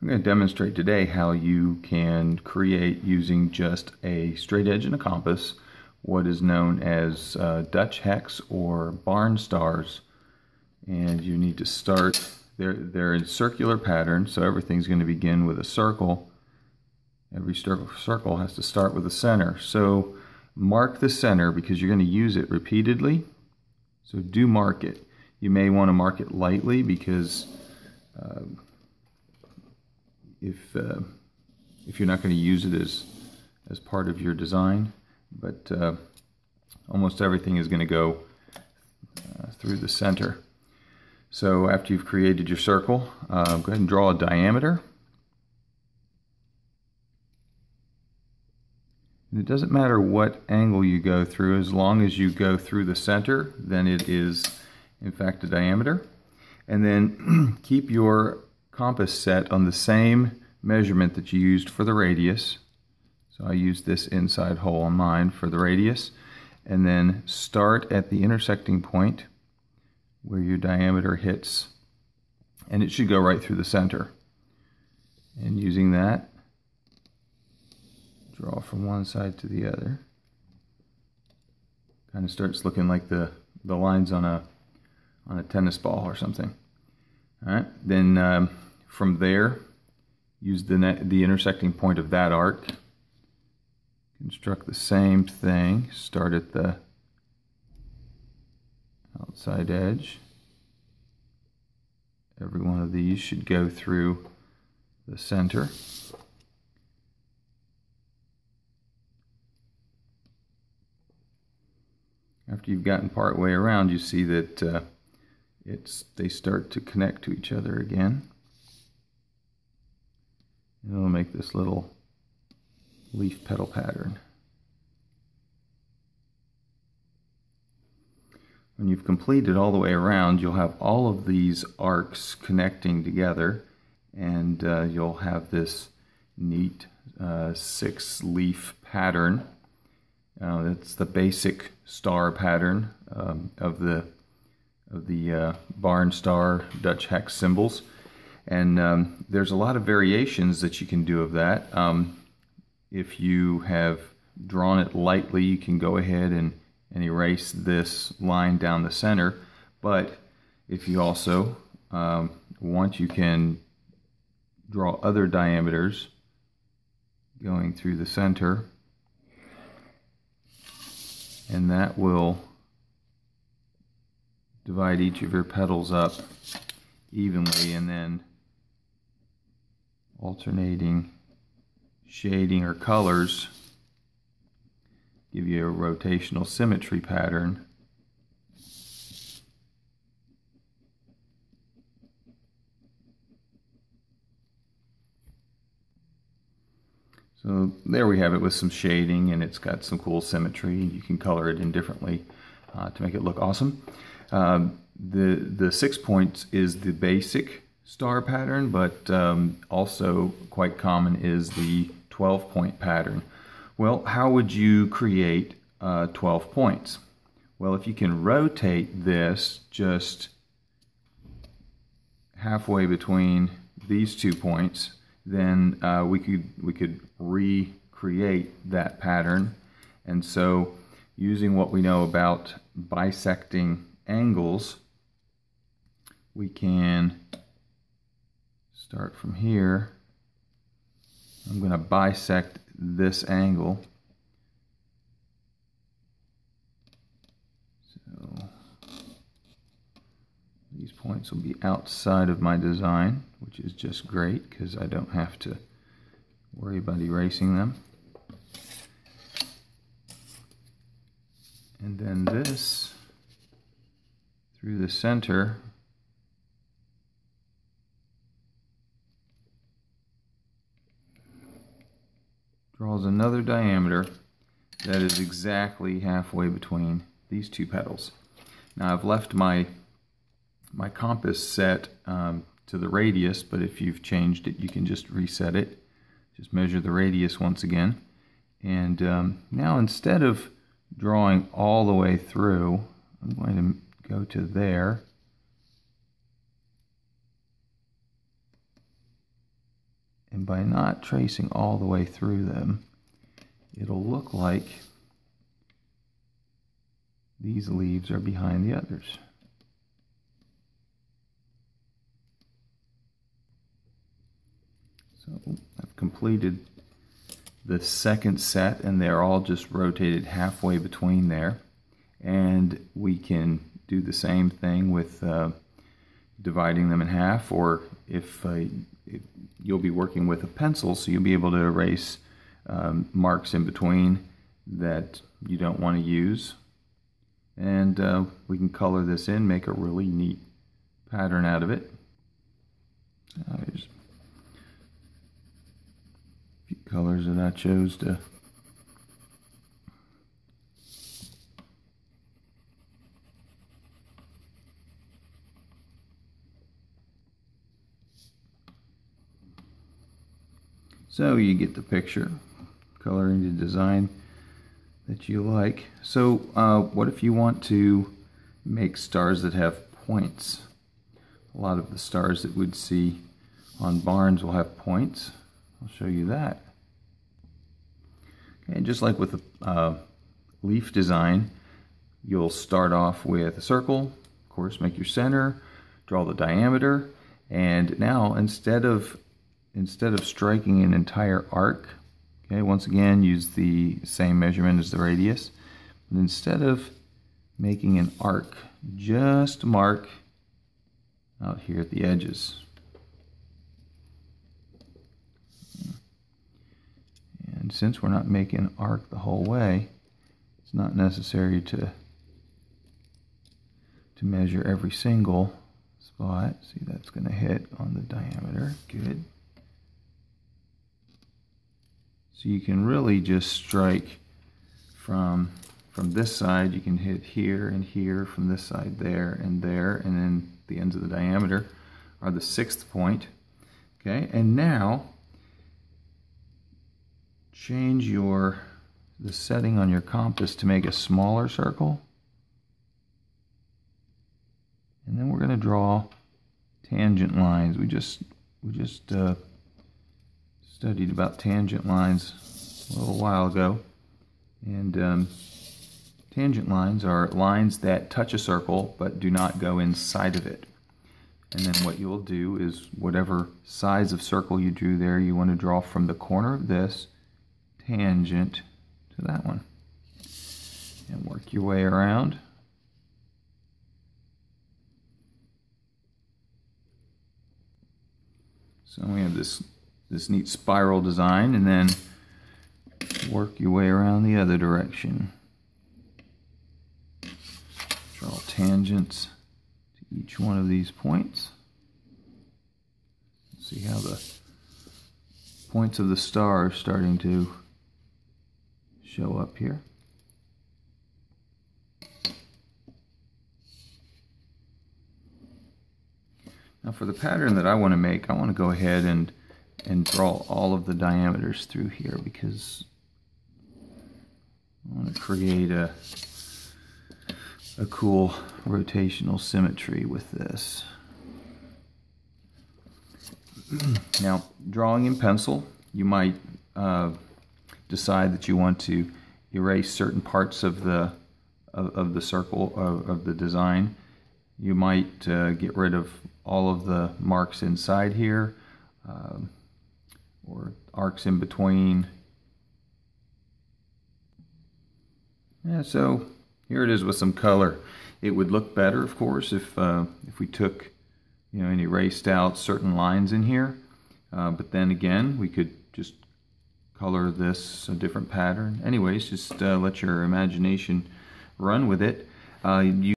I'm going to demonstrate today how you can create, using just a straight edge and a compass, what is known as Dutch hex or barn stars. And you need to start, they're in circular pattern, so everything's going to begin with a circle. Every circle has to start with a center. So mark the center because you're going to use it repeatedly. So do mark it. You may want to mark it lightly because if you're not going to use it as part of your design, but almost everything is going to go through the center. So after you've created your circle, go ahead and draw a diameter. And it doesn't matter what angle you go through, as long as you go through the center, then it is in fact a diameter. And then keep your compass set on the same measurement that you used for the radius. So I used this inside hole on mine for the radius. And then start at the intersecting point where your diameter hits, and it should go right through the center. And using that, draw from one side to the other. Kind of starts looking like the lines on a tennis ball or something. All right. Then from there, use the intersecting point of that arc. Construct the same thing. Start at the outside edge. Every one of these should go through the center. After you've gotten part way around, you see that they start to connect to each other again. And it'll make this little leaf petal pattern. When you've completed all the way around, you'll have all of these arcs connecting together, and you'll have this neat 6-leaf pattern. It's the basic star pattern of the barn star Dutch hex symbols, and there's a lot of variations that you can do of that. If you have drawn it lightly, you can go ahead and erase this line down the center, but if you also want, you can draw other diameters going through the center, and that will divide each of your petals up evenly, and then alternating shading or colors give you a rotational symmetry pattern. So there we have it with some shading, and it's got some cool symmetry. You can color it indifferently to make it look awesome. The 6 points is the basic star pattern, but also quite common is the 12-point pattern. Well, how would you create 12 points? Well, if you can rotate this just halfway between these 2 points, then we could recreate that pattern. And so, using what we know about bisecting angles, we can start from here. I'm going to bisect this angle. So these points will be outside of my design, which is just great because I don't have to worry about erasing them. And then this through the center draws another diameter that is exactly halfway between these 2 petals. Now I've left my compass set to the radius, but if you've changed it, you can just reset it. Just measure the radius once again. And now, instead of drawing all the way through, I'm going to go to there And by not tracing all the way through them, it'll look like these leaves are behind the others. So I've completed the second set, and they're all just rotated halfway between there. And we can do the same thing with dividing them in half, or if you'll be working with a pencil, so you'll be able to erase marks in between that you don't want to use. And we can color this in, make a really neat pattern out of it. There's a few colors that I chose to so you get the picture, coloring the design that you like. So what if you want to make stars that have points? A lot of the stars that we'd see on barns will have points. I'll show you that. Okay, just like with the leaf design, you'll start off with a circle, of course, make your center, draw the diameter, and now instead of striking an entire arc, okay, once again use the same measurement as the radius, but instead of making an arc, just mark out here at the edges. And since we're not making an arc the whole way, it's not necessary to measure every single spot. See, that's going to hit on the diameter. Good. So you can really just strike from this side. You can hit here and here, from this side there, and then the ends of the diameter are the 6th point. Okay, and now change the setting on your compass to make a smaller circle, and then we're going to draw tangent lines. We just studied about tangent lines a little while ago, and tangent lines are lines that touch a circle but do not go inside of it. And then what you'll do is whatever size of circle you drew there, you want to draw from the corner of this tangent to that one, and work your way around. So we have this neat spiral design, and then work your way around the other direction. Draw tangents to each one of these points. See how the points of the star are starting to show up here. Now for the pattern that I want to make, I want to go ahead and draw all of the diameters through here, because I want to create a cool rotational symmetry with this. Now, drawing in pencil, you might decide that you want to erase certain parts of the circle of the design. You might get rid of all of the marks inside here, or arcs in between. Yeah, so here it is with some color. It would look better, of course, if we took, and erased out certain lines in here. But then again, we could just color this a different pattern. Anyways, just let your imagination run with it.